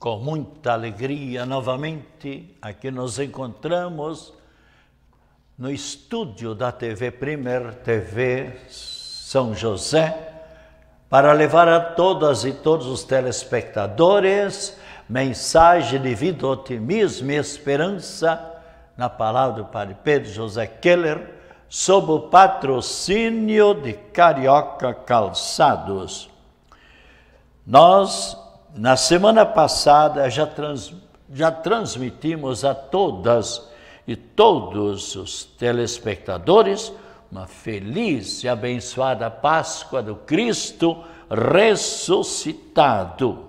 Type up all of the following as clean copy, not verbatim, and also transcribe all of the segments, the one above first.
Com muita alegria, novamente, aqui nos encontramos no estúdio da TV Primer TV São José, para levar a todas e todos os telespectadores mensagem de vida, otimismo e esperança na palavra do Padre Pedro José Keller, sob o patrocínio de Carioca Calçados. Nós, na semana passada, já transmitimos a todas e todos os telespectadores uma feliz e abençoada Páscoa do Cristo ressuscitado.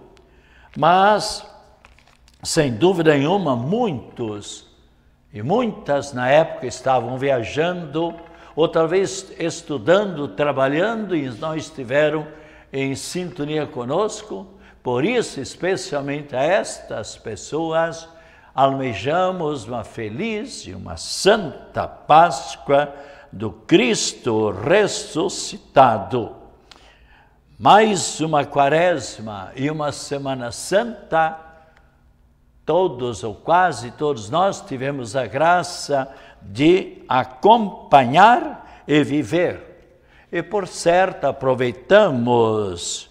Mas, sem dúvida nenhuma, muitos e muitas na época estavam viajando, ou talvez estudando, trabalhando, e não estiveram em sintonia conosco. Por isso, especialmente a estas pessoas, almejamos uma feliz e uma santa Páscoa do Cristo ressuscitado. Mais uma Quaresma e uma Semana Santa, todos ou quase todos nós tivemos a graça de acompanhar e viver. E por certo aproveitamos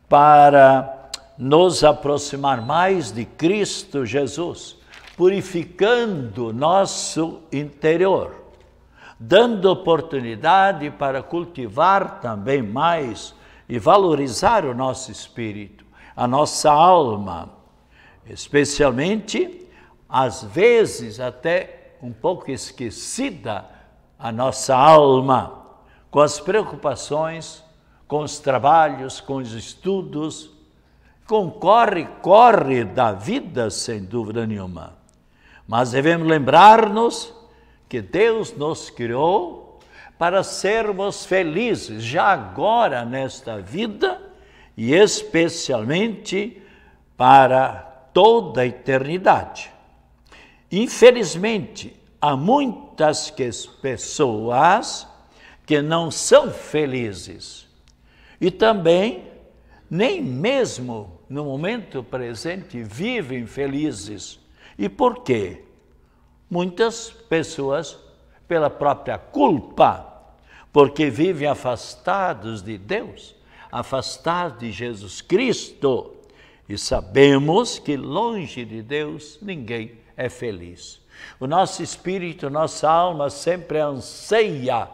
para nos aproximar mais de Cristo Jesus, purificando nosso interior, dando oportunidade para cultivar também mais e valorizar o nosso espírito, a nossa alma, especialmente, às vezes até um pouco esquecida a nossa alma, com as preocupações, com os trabalhos, com os estudos, com o corre da vida, sem dúvida nenhuma. Mas devemos lembrar-nos que Deus nos criou para sermos felizes, já agora nesta vida, e especialmente para toda a eternidade. Infelizmente, há muitas pessoas que não são felizes e também nem mesmo no momento presente vivem felizes. E por quê? Muitas pessoas pela própria culpa, porque vivem afastados de Deus, afastados de Jesus Cristo. E sabemos que longe de Deus ninguém é feliz. O nosso espírito, nossa alma sempre anseia,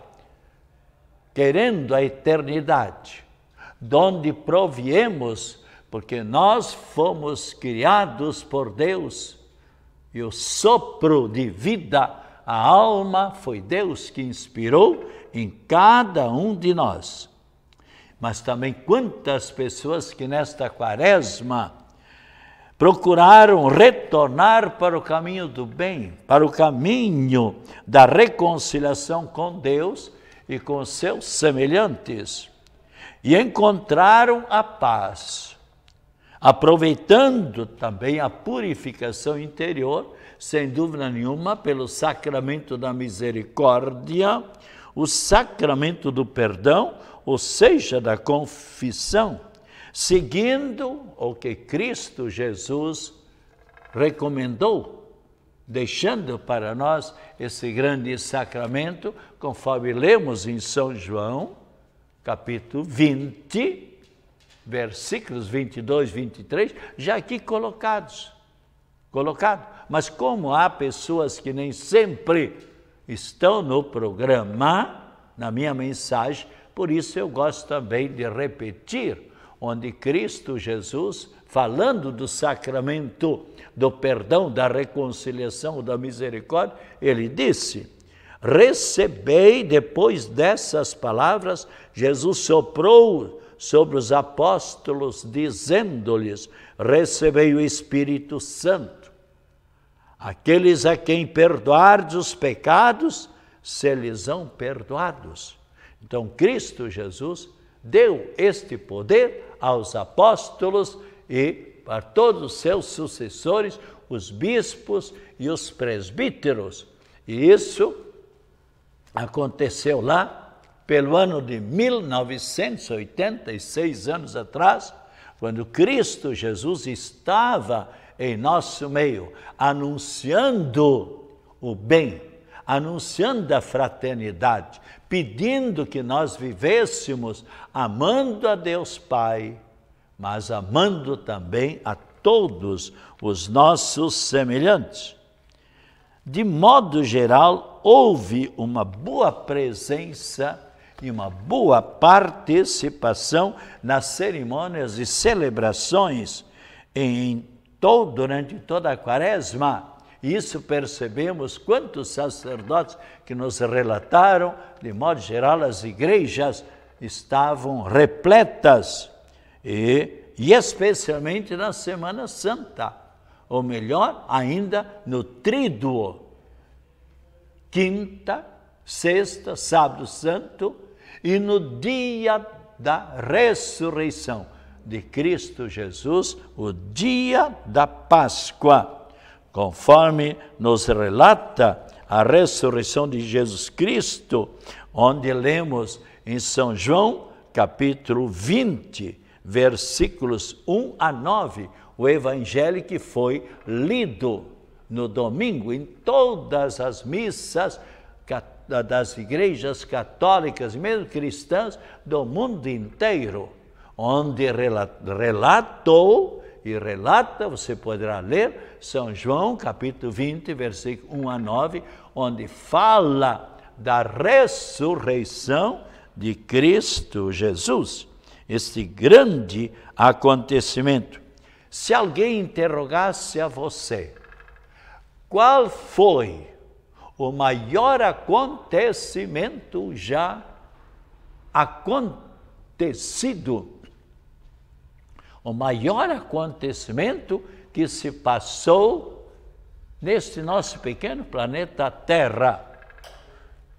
querendo a eternidade, donde proviemos, porque nós fomos criados por Deus, e o sopro de vida, a alma, foi Deus que inspirou em cada um de nós. Mas também quantas pessoas que nesta Quaresma procuraram retornar para o caminho do bem, para o caminho da reconciliação com Deus e com seus semelhantes, e encontraram a paz, aproveitando também a purificação interior, sem dúvida nenhuma, pelo sacramento da misericórdia, o sacramento do perdão, ou seja, da confissão, seguindo o que Cristo Jesus recomendou, deixando para nós esse grande sacramento, conforme lemos em São João, capítulo 20, versículos 22, 23, já aqui colocados. Mas como há pessoas que nem sempre estão no programa, na minha mensagem, por isso eu gosto também de repetir, onde Cristo Jesus, falando do sacramento do perdão, da reconciliação, da misericórdia, ele disse: recebei, depois dessas palavras, Jesus soprou sobre os apóstolos, dizendo-lhes: recebei o Espírito Santo. Aqueles a quem perdoardes os pecados, se lhes são perdoados. Então, Cristo Jesus deu este poder aos apóstolos e para todos os seus sucessores, os bispos e os presbíteros. E isso aconteceu lá pelo ano de 1986, anos atrás, quando Cristo Jesus estava em nosso meio, anunciando o bem, anunciando a fraternidade, pedindo que nós vivêssemos amando a Deus Pai, mas amando também a todos os nossos semelhantes. De modo geral, houve uma boa presença e uma boa participação nas cerimônias e celebrações durante toda a Quaresma. Isso percebemos quantos sacerdotes que nos relataram, de modo geral, as igrejas estavam repletas, e especialmente na Semana Santa, ou melhor, ainda no Tríduo, quinta, sexta, sábado santo, e no dia da ressurreição de Cristo Jesus, o dia da Páscoa, conforme nos relata a ressurreição de Jesus Cristo, onde lemos em São João, capítulo 20, versículos 1 a 9, o evangelho que foi lido no domingo em todas as missas das igrejas católicas e mesmo cristãs do mundo inteiro, onde relatou e relata, você poderá ler, São João, capítulo 20, versículo 1 a 9, onde fala da ressurreição de Cristo Jesus, este grande acontecimento. Se alguém interrogasse a você, qual foi o maior acontecimento já acontecido, o maior acontecimento que se passou neste nosso pequeno planeta Terra,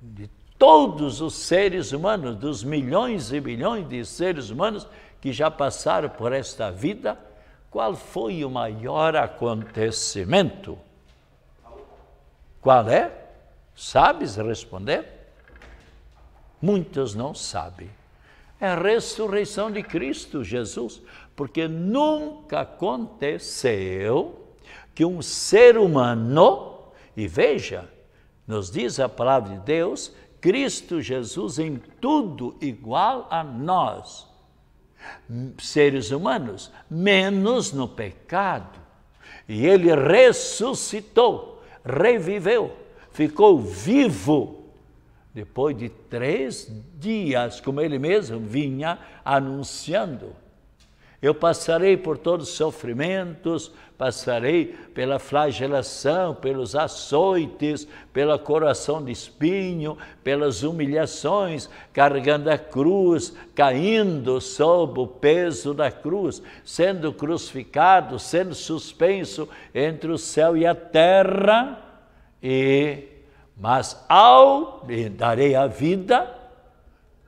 de todos os seres humanos, dos milhões e milhões de seres humanos que já passaram por esta vida, qual foi o maior acontecimento? Qual é? Sabes responder? Muitos não sabem. É a ressurreição de Cristo Jesus, porque nunca aconteceu que um ser humano, e veja, nos diz a palavra de Deus, Cristo Jesus em tudo igual a nós, seres humanos, menos no pecado. E ele ressuscitou, reviveu, ficou vivo, depois de 3 dias, como ele mesmo vinha anunciando. Eu passarei por todos os sofrimentos, passarei pela flagelação, pelos açoites, pela coroação de espinho, pelas humilhações, carregando a cruz, caindo sob o peso da cruz, sendo crucificado, sendo suspenso entre o céu e a terra, mas darei a vida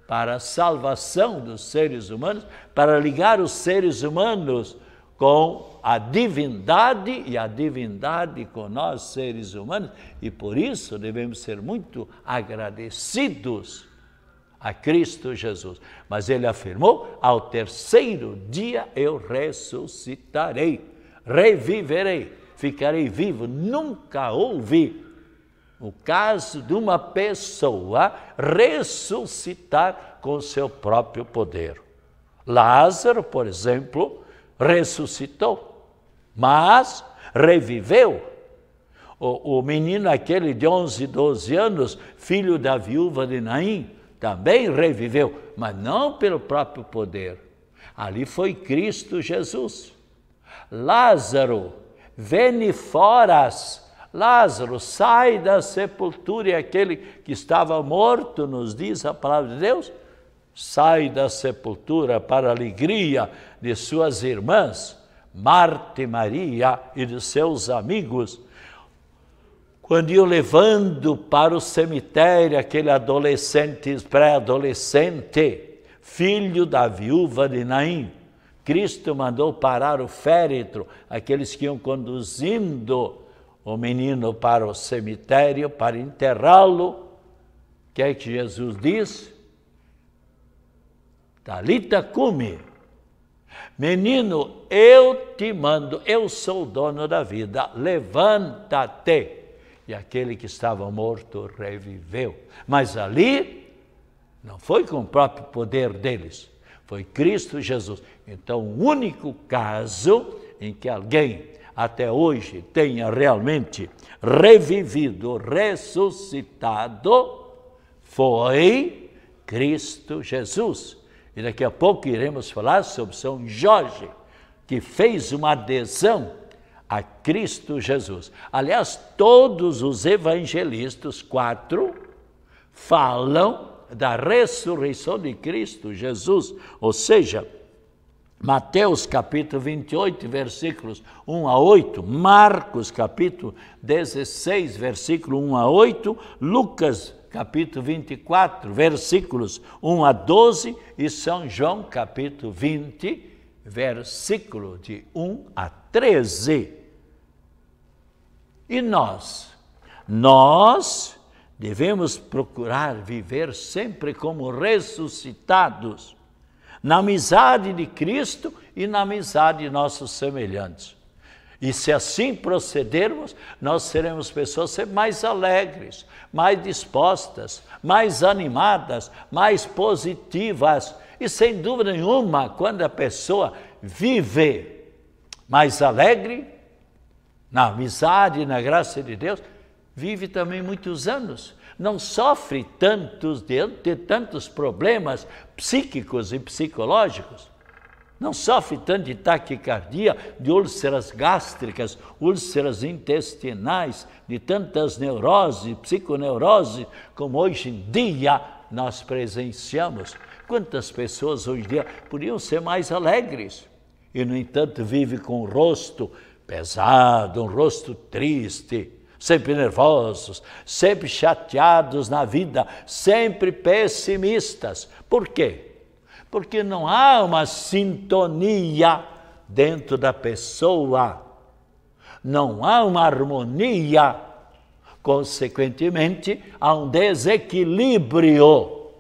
para a salvação dos seres humanos, para ligar os seres humanos com a divindade e a divindade com nós, seres humanos, e por isso devemos ser muito agradecidos a Cristo Jesus. Mas ele afirmou, ao 3º dia eu ressuscitarei, reviverei, ficarei vivo. Nunca houve o caso de uma pessoa ressuscitar com seu próprio poder. Lázaro, por exemplo, ressuscitou, mas reviveu. O menino aquele de 11, 12 anos, filho da viúva de Naim, também reviveu, mas não pelo próprio poder. Ali foi Cristo Jesus. Lázaro, veni foras. Lázaro, sai da sepultura, e aquele que estava morto, nos diz a palavra de Deus, sai da sepultura para a alegria de suas irmãs, Marta e Maria, e de seus amigos. Quando iam levando para o cemitério aquele adolescente, pré-adolescente, filho da viúva de Naim, Cristo mandou parar o féretro, aqueles que iam conduzindo o menino para o cemitério, para enterrá-lo. O que é que Jesus diz? Talita cumi, menino, eu te mando, eu sou o dono da vida, levanta-te. E aquele que estava morto reviveu. Mas ali não foi com o próprio poder deles, foi Cristo Jesus. Então, o único caso em que alguém até hoje tenha realmente revivido, ressuscitado, foi Cristo Jesus. E daqui a pouco iremos falar sobre São Jorge, que fez uma adesão a Cristo Jesus. Aliás, todos os evangelistas, 4, falam da ressurreição de Cristo Jesus, ou seja, Mateus capítulo 28, versículos 1 a 8, Marcos capítulo 16, versículo 1 a 8, Lucas capítulo 24, versículos 1 a 12 e São João capítulo 20, versículo de 1 a 13. E nós devemos procurar viver sempre como ressuscitados, na amizade de Cristo e na amizade de nossos semelhantes. E se assim procedermos, nós seremos pessoas sempre mais alegres, mais dispostas, mais animadas, mais positivas. E sem dúvida nenhuma, quando a pessoa vive mais alegre, na amizade, na graça de Deus, vive também muitos anos. Não sofre de tantos problemas psíquicos e psicológicos. Não sofre tanto de taquicardia, de úlceras gástricas, úlceras intestinais, de tantas neuroses, psiconeuroses, como hoje em dia nós presenciamos. Quantas pessoas hoje em dia podiam ser mais alegres e, no entanto, vivem com o rosto pesado, um rosto triste, sempre nervosos, sempre chateados na vida, sempre pessimistas. Por quê? Porque não há uma sintonia dentro da pessoa, não há uma harmonia, consequentemente, há um desequilíbrio.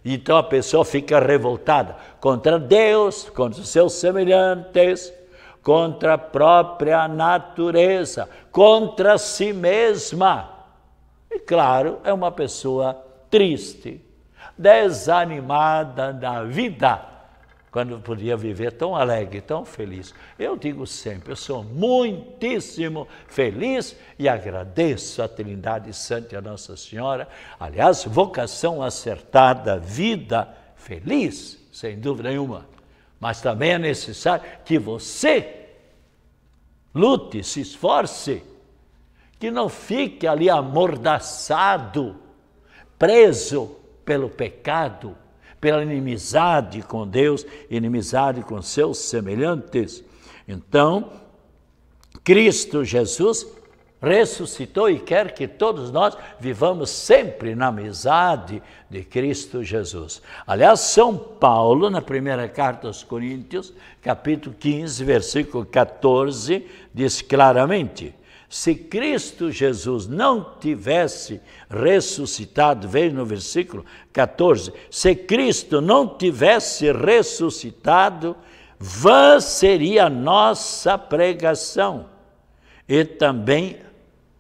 Então a pessoa fica revoltada contra Deus, contra os seus semelhantes, contra a própria natureza, contra si mesma. E claro, é uma pessoa triste, desanimada da vida, quando podia viver tão alegre, tão feliz. Eu digo sempre, eu sou muitíssimo feliz e agradeço a Trindade Santa e a Nossa Senhora. Aliás, vocação acertada, vida feliz, sem dúvida nenhuma. Mas também é necessário que você lute, se esforce, que não fique ali amordaçado, preso pelo pecado, pela inimizade com Deus, inimizade com seus semelhantes. Então, Cristo Jesus ressuscitou e quer que todos nós vivamos sempre na amizade de Cristo Jesus. Aliás, São Paulo, na primeira carta aos Coríntios, capítulo 15, versículo 14, diz claramente: se Cristo Jesus não tivesse ressuscitado, veja no versículo 14, se Cristo não tivesse ressuscitado, vã seria a nossa pregação, e também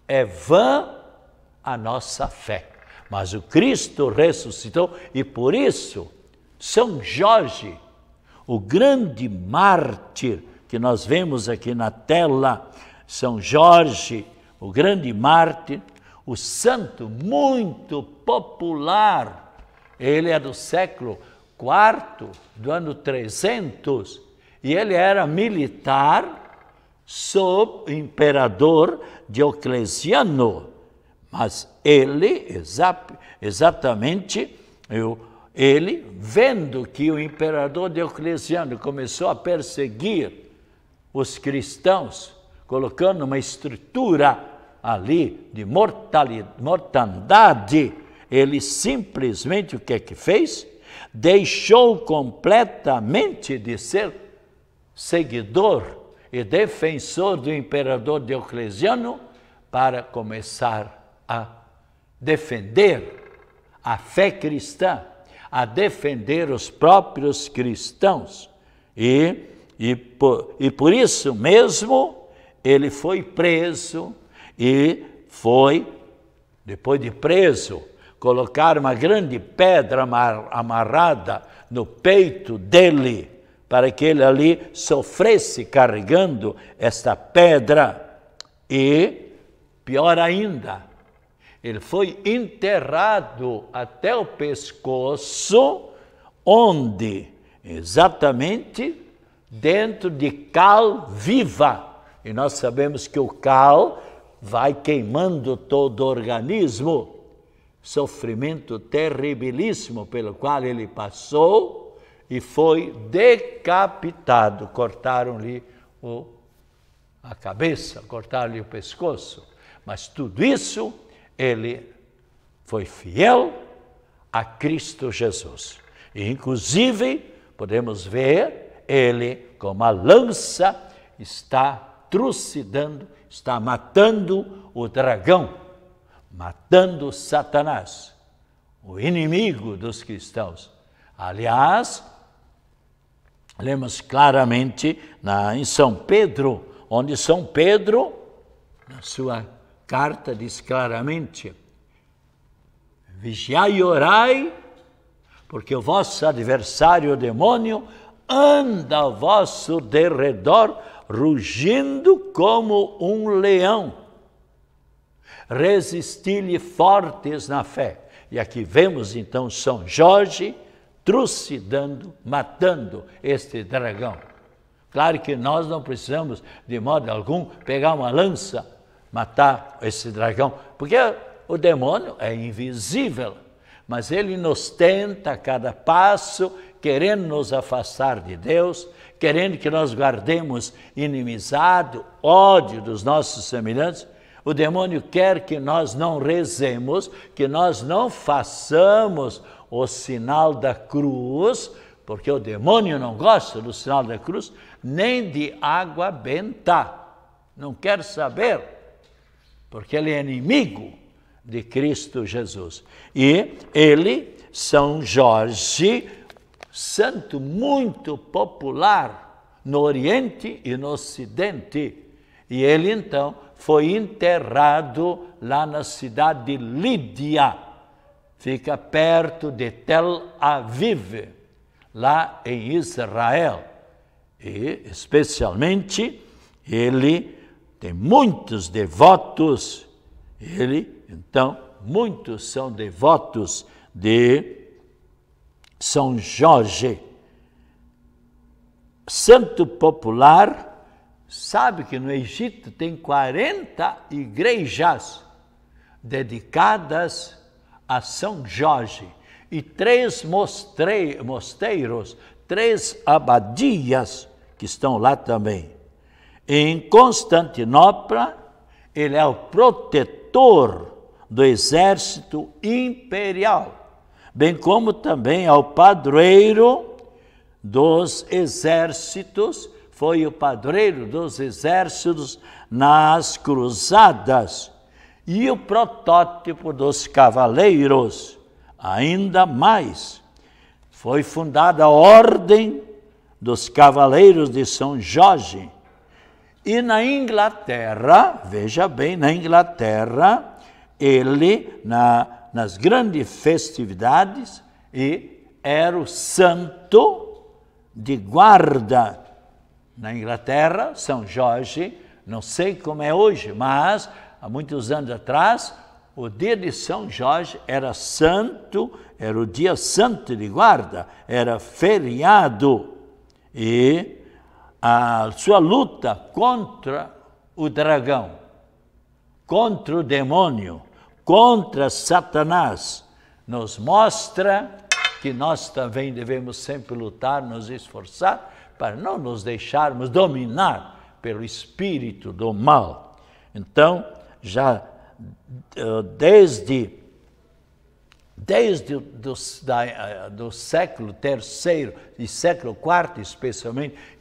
é vã a nossa fé. Mas o Cristo ressuscitou e por isso São Jorge, o grande mártir que nós vemos aqui na tela, São Jorge, o grande mártir, o santo muito popular, ele é do século IV, do ano 300, e ele era militar sob o imperador Diocleciano, mas ele, exatamente, ele, vendo que o imperador Diocleciano começou a perseguir os cristãos, colocando uma estrutura ali de mortandade, ele simplesmente o que é que fez? Deixou completamente de ser seguidor e defensor do imperador Diocleciano para começar a defender a fé cristã, a defender os próprios cristãos. E E por isso mesmo ele foi preso e foi, depois de preso, colocar uma grande pedra amarrada no peito dele, para que ele ali sofresse carregando esta pedra. E, pior ainda, ele foi enterrado até o pescoço, onde exatamente dentro de cal viva. E nós sabemos que o cal vai queimando todo o organismo. Sofrimento terribilíssimo pelo qual ele passou e foi decapitado. Cortaram-lhe a cabeça, cortaram-lhe o pescoço. Mas tudo isso, ele foi fiel a Cristo Jesus. E, inclusive, podemos ver ele com uma lança está trucidando, está matando o dragão, matando Satanás, o inimigo dos cristãos. Aliás, lemos claramente em São Pedro, onde São Pedro, na sua carta, diz claramente: vigiai e orai, porque o vosso adversário, o demônio, anda ao vosso derredor, rugindo como um leão. Resisti-lhe fortes na fé. E aqui vemos então São Jorge trucidando, matando este dragão. Claro que nós não precisamos, de modo algum, pegar uma lança, matar esse dragão, porque o demônio é invisível, mas ele nos tenta a cada passo, querendo nos afastar de Deus, querendo que nós guardemos inimizade, ódio dos nossos semelhantes. O demônio quer que nós não rezemos, que nós não façamos o sinal da cruz, porque o demônio não gosta do sinal da cruz, nem de água benta. Não quer saber, porque ele é inimigo de Cristo Jesus. E ele, São Jorge, santo muito popular no Oriente e no Ocidente. E ele, então, foi enterrado lá na cidade de Lídia, fica perto de Tel Aviv, lá em Israel. E, especialmente, ele tem muitos devotos, então, muitos são devotos de São Jorge. Santo popular. Sabe que no Egito tem 40 igrejas dedicadas a São Jorge e 3 mosteiros, 3 abadias que estão lá também. Em Constantinopla, ele é o protetor do exército imperial, bem como também é o padroeiro dos exércitos. Foi o padroeiro dos exércitos nas cruzadas e o protótipo dos cavaleiros. Ainda mais, foi fundada a Ordem dos Cavaleiros de São Jorge. E na Inglaterra, veja bem, na Inglaterra, ele, nas grandes festividades, era o santo de guarda. Na Inglaterra, São Jorge, não sei como é hoje, mas há muitos anos atrás, o dia de São Jorge era santo, era o dia santo de guarda, era feriado. E a sua luta contra o dragão, contra o demônio, contra Satanás, nos mostra que nós também devemos sempre lutar, nos esforçar, para não nos deixarmos dominar pelo espírito do mal. Então, já desde do século III e século IV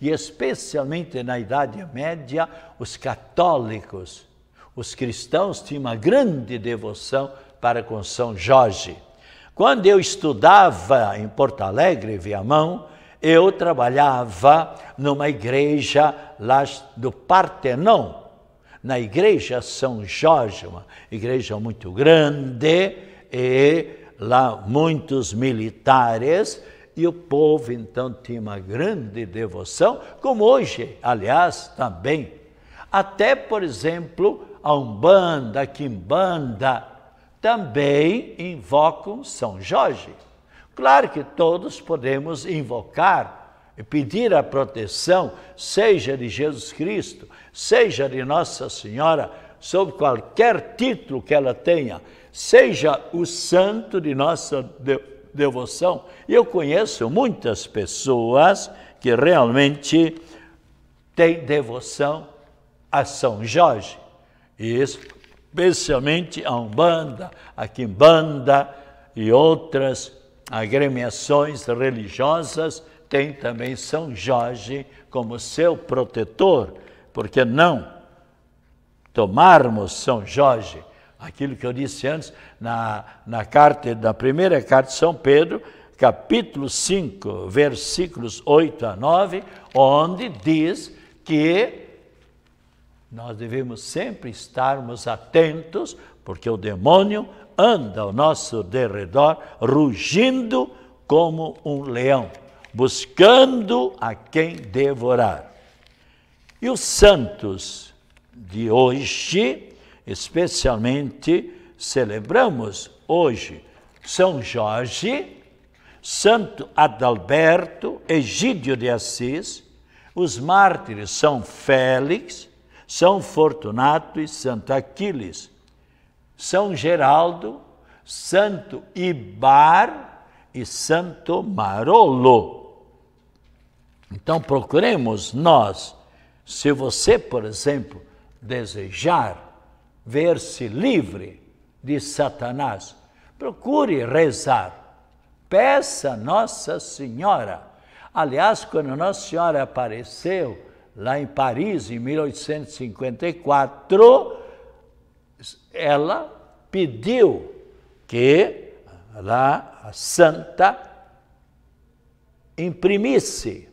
especialmente na Idade Média, os católicos, os cristãos tinham uma grande devoção para com São Jorge. Quando eu estudava em Porto Alegre, Viamão, eu trabalhava numa igreja lá do Partenon, na igreja São Jorge, uma igreja muito grande, e lá muitos militares, e o povo então tinha uma grande devoção, como hoje, aliás, também. Até, por exemplo, a Umbanda, a Quimbanda, também invocam São Jorge. Claro que todos podemos invocar e pedir a proteção, seja de Jesus Cristo, seja de Nossa Senhora, sob qualquer título que ela tenha, seja o santo de nossa devoção. E eu conheço muitas pessoas que realmente têm devoção a São Jorge, e especialmente a Umbanda, a Quimbanda e outras agremiações religiosas têm também São Jorge como seu protetor. Por que não tomarmos São Jorge? Aquilo que eu disse antes, na primeira carta de São Pedro, capítulo 5, versículos 8 a 9, onde diz que nós devemos sempre estarmos atentos, porque o demônio anda ao nosso derredor, rugindo como um leão, buscando a quem devorar. E os santos de hoje, especialmente, celebramos hoje São Jorge, Santo Adalberto, Egídio de Assis, os mártires São Félix, São Fortunato e Santo Aquiles, São Geraldo, Santo Ibar e Santo Marolo. Então procuremos nós, se você, por exemplo, desejar ver-se livre de Satanás, procure rezar, peça a Nossa Senhora. Aliás, quando Nossa Senhora apareceu lá em Paris, em 1854, ela pediu que lá a santa imprimisse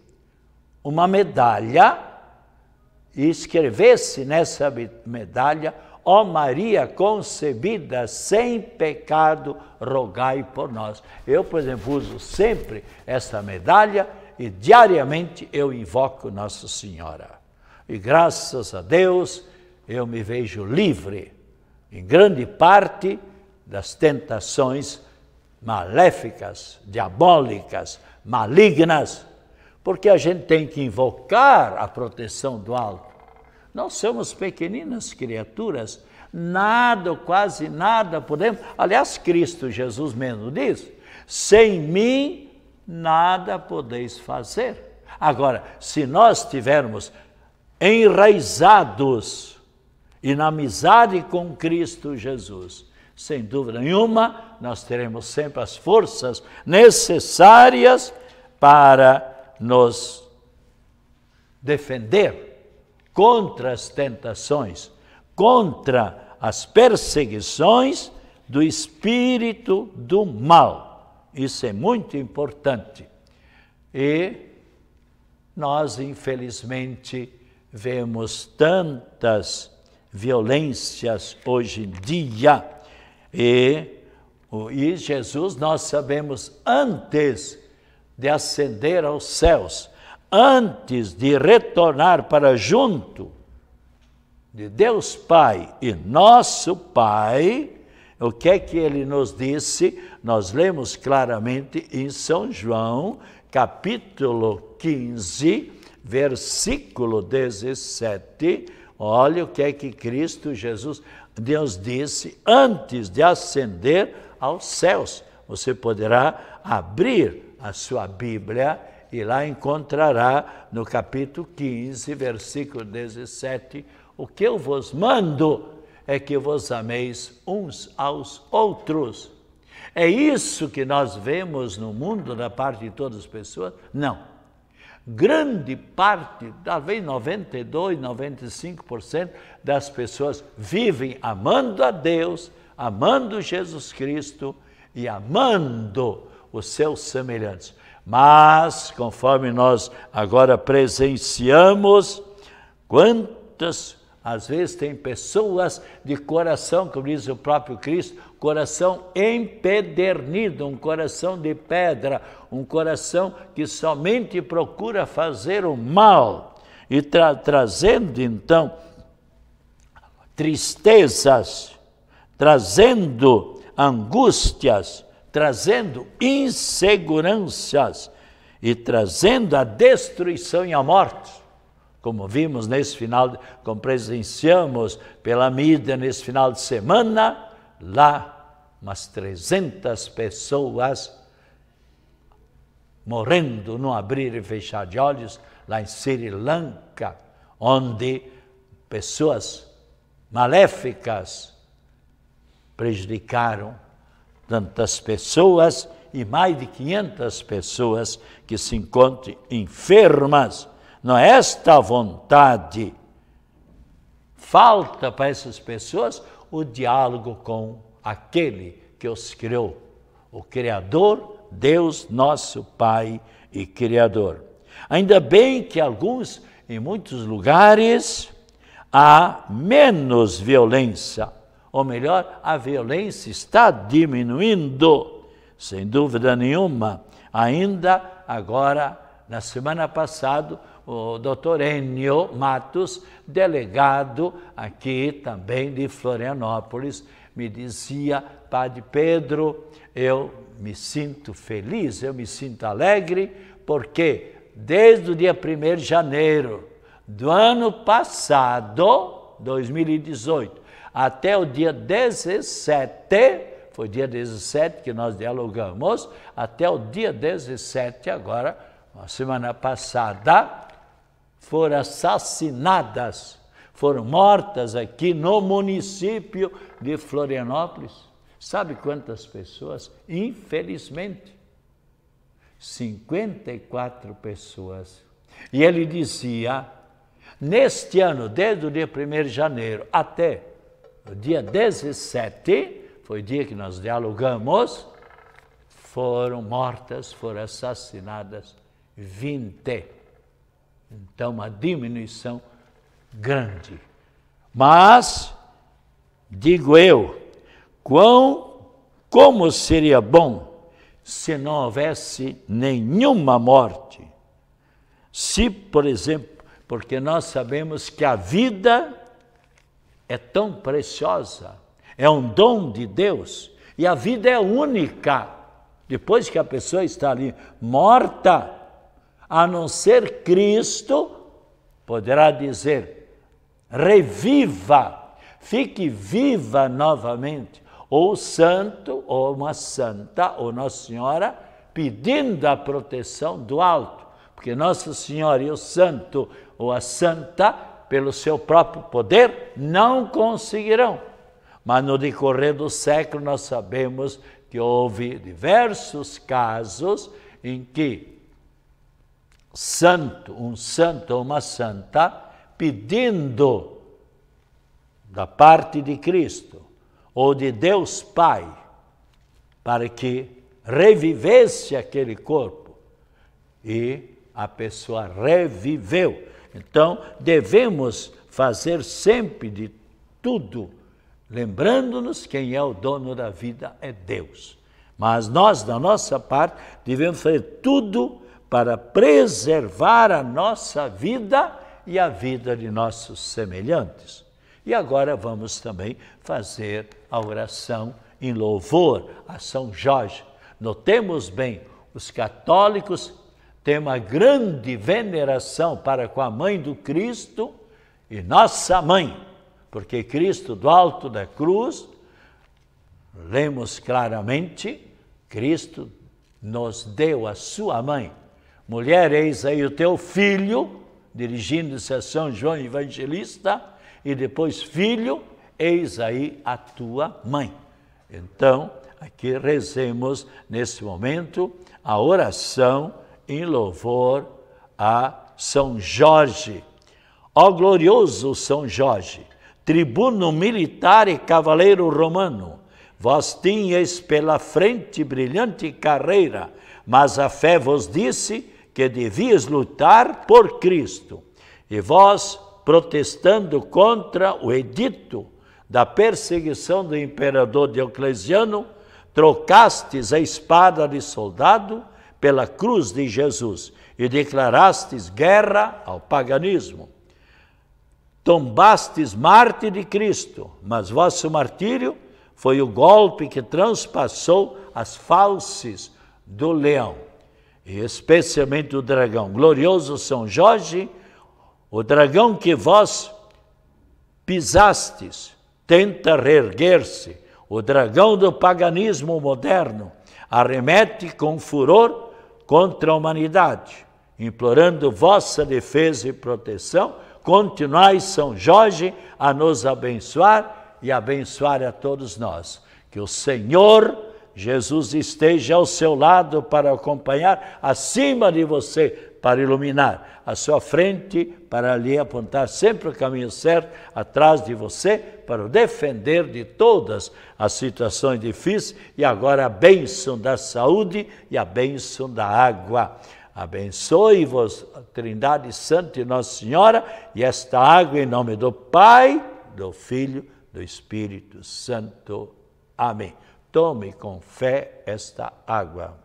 uma medalha e escrevesse nessa medalha: ó Maria concebida sem pecado, rogai por nós. Eu, por exemplo, uso sempre essa medalha e diariamente eu invoco Nossa Senhora. E graças a Deus eu me vejo livre, em grande parte, das tentações maléficas, diabólicas, malignas, porque a gente tem que invocar a proteção do alto. Nós somos pequeninas criaturas, nada, quase nada podemos. Aliás, Cristo Jesus mesmo diz: sem mim nada podeis fazer. Agora, se nós estivermos enraizados e na amizade com Cristo Jesus, sem dúvida nenhuma, nós teremos sempre as forças necessárias para nos defender contra as tentações, contra as perseguições do espírito do mal. Isso é muito importante. E nós, infelizmente, vemos tantas violências hoje em dia. E Jesus, nós sabemos, antes de ascender aos céus, antes de retornar para junto de Deus Pai e nosso Pai, o que é que ele nos disse? Nós lemos claramente em São João, capítulo 15, versículo 17. Olha o que é que Cristo Jesus, Deus disse antes de ascender aos céus. Você poderá abrir a sua Bíblia e lá encontrará no capítulo 15, versículo 17, o que eu vos mando é que vos ameis uns aos outros. É isso que nós vemos no mundo da parte de todas as pessoas? Não. Grande parte, talvez 92%, 95% das pessoas vivem amando a Deus, amando Jesus Cristo e amando os seus semelhantes. Mas, conforme nós agora presenciamos, quantas, às vezes, tem pessoas de coração, como diz o próprio Cristo, coração empedernido, um coração de pedra, um coração que somente procura fazer o mal, e trazendo, então, tristezas, trazendo angústias, trazendo inseguranças e trazendo a destruição e a morte. Como vimos nesse final, como presenciamos pela mídia nesse final de semana, lá umas 300 pessoas morrendo no abrir e fechar de olhos, lá em Sri Lanka, onde pessoas maléficas prejudicaram tantas pessoas e mais de 500 pessoas que se encontram enfermas. Não é esta a vontade. Falta para essas pessoas o diálogo com aquele que os criou, o Criador, Deus, nosso Pai e Criador. Ainda bem que em muitos lugares, há menos violência, ou melhor, a violência está diminuindo, sem dúvida nenhuma. Ainda agora, na semana passada, o doutor Enio Matos, delegado aqui também de Florianópolis, me dizia: Padre Pedro, eu me sinto feliz, eu me sinto alegre, porque desde o dia 1º de janeiro do ano passado, 2018, até o dia 17, foi dia 17 que nós dialogamos, até o dia 17 agora, na semana passada, foram assassinadas, foram mortas aqui no município de Florianópolis. Sabe quantas pessoas? Infelizmente, 54 pessoas. E ele dizia, neste ano, desde o dia 1º de janeiro até o dia 17, foi o dia que nós dialogamos, foram mortas, foram assassinadas 20. Então, uma diminuição grande. Mas, digo eu, como seria bom se não houvesse nenhuma morte? Se, por exemplo, porque nós sabemos que a vida é tão preciosa, é um dom de Deus, e a vida é única. Depois que a pessoa está ali morta, a não ser Cristo, poderá dizer, reviva, fique viva novamente, ou santo, ou uma santa, ou Nossa Senhora, pedindo a proteção do alto, porque Nossa Senhora e o santo, ou a santa, pelo seu próprio poder, não conseguirão. Mas no decorrer do século nós sabemos que houve diversos casos em que um santo ou uma santa, pedindo da parte de Cristo ou de Deus Pai, para que revivesse aquele corpo, e a pessoa reviveu. Então, devemos fazer sempre de tudo, lembrando-nos quem é o dono da vida é Deus. Mas nós, da nossa parte, devemos fazer tudo para preservar a nossa vida e a vida de nossos semelhantes. E agora vamos também fazer a oração em louvor a São Jorge. Notemos bem, os católicos têm uma grande veneração para com a mãe do Cristo e nossa mãe, porque Cristo do alto da cruz, lemos claramente, Cristo nos deu a sua mãe. Mulher, eis aí o teu filho, dirigindo-se a São João Evangelista, e depois, filho, eis aí a tua mãe. Então, aqui rezemos nesse momento a oração em louvor a São Jorge. Ó glorioso São Jorge, tribuno militar e cavaleiro romano, vós tinhas pela frente brilhante carreira, Mas a fé vos disse que devias lutar por Cristo. E vós, protestando contra o edito da perseguição do imperador Diocleciano, trocastes a espada de soldado pela cruz de Jesus e declarastes guerra ao paganismo. Tombastes Marte de Cristo, mas vosso martírio foi o golpe que transpassou as fauces do leão, e especialmente o dragão. Glorioso São Jorge, o dragão que vós pisastes, tenta reerguer-se. O dragão do paganismo moderno arremete com furor contra a humanidade. Implorando vossa defesa e proteção, continuai, São Jorge, a nos abençoar e abençoar a todos nós. Que o Senhor Jesus esteja ao seu lado para acompanhar, acima de você, para iluminar, à sua frente, para lhe apontar sempre o caminho certo, atrás de você, para o defender de todas as situações difíceis, e agora a bênção da saúde e a bênção da água. Abençoe-vos, a Trindade Santa e Nossa Senhora, e esta água em nome do Pai, do Filho, do Espírito Santo. Amém. Tome com fé esta água.